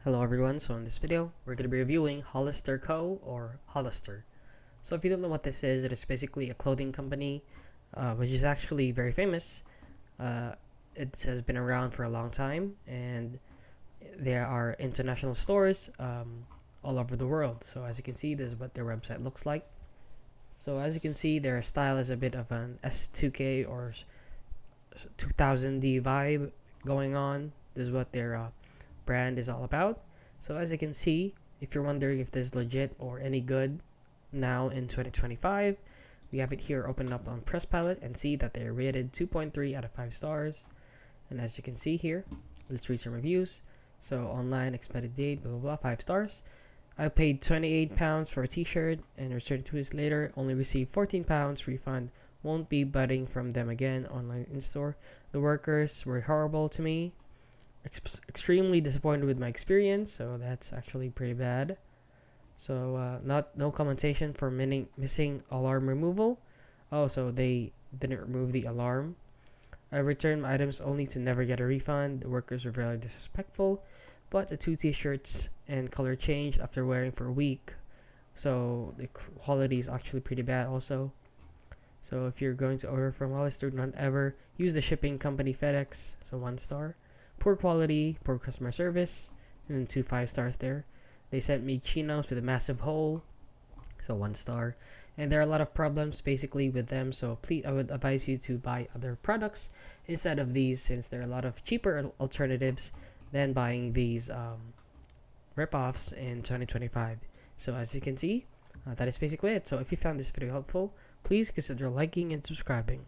Hello everyone, so in this video, we're going to be reviewing Hollister Co. or Hollister. So if you don't know what this is, it is basically a clothing company, which is actually very famous. It has been around for a long time, and there are international stores all over the world. So as you can see, this is what their website looks like. So as you can see, their style is a bit of an S2K or 2000D vibe going on. This is what their brand is all about. So as you can see, if you're wondering if this is legit or any good now in 2025, we have it here open up on Press Palette and see that they're rated 2.3 out of 5 stars. And as you can see here, let's read some reviews. So online, expected date, blah blah blah, 5 stars. I paid £28 for a t-shirt and returned 2 weeks later, only received £14 refund. Won't be buying from them again online in store. The workers were horrible to me. Extremely disappointed with my experience, so that's actually pretty bad. So no commentation for missing alarm removal. Oh, so they didn't remove the alarm. I returned my items only to never get a refund. The workers were very disrespectful, but the 2 t-shirts and color changed after wearing for a week, so the quality is actually pretty bad also. So if you're going to order from Hollister, do not ever use the shipping company FedEx. So 1 star. Poor quality, poor customer service, and then 2 5 stars there. They sent me chinos with a massive hole, so 1 star. And there are a lot of problems basically with them, so please, I would advise you to buy other products instead of these, since there are a lot of cheaper alternatives than buying these rip-offs in 2025. So as you can see, that is basically it. So if you found this video helpful, please consider liking and subscribing.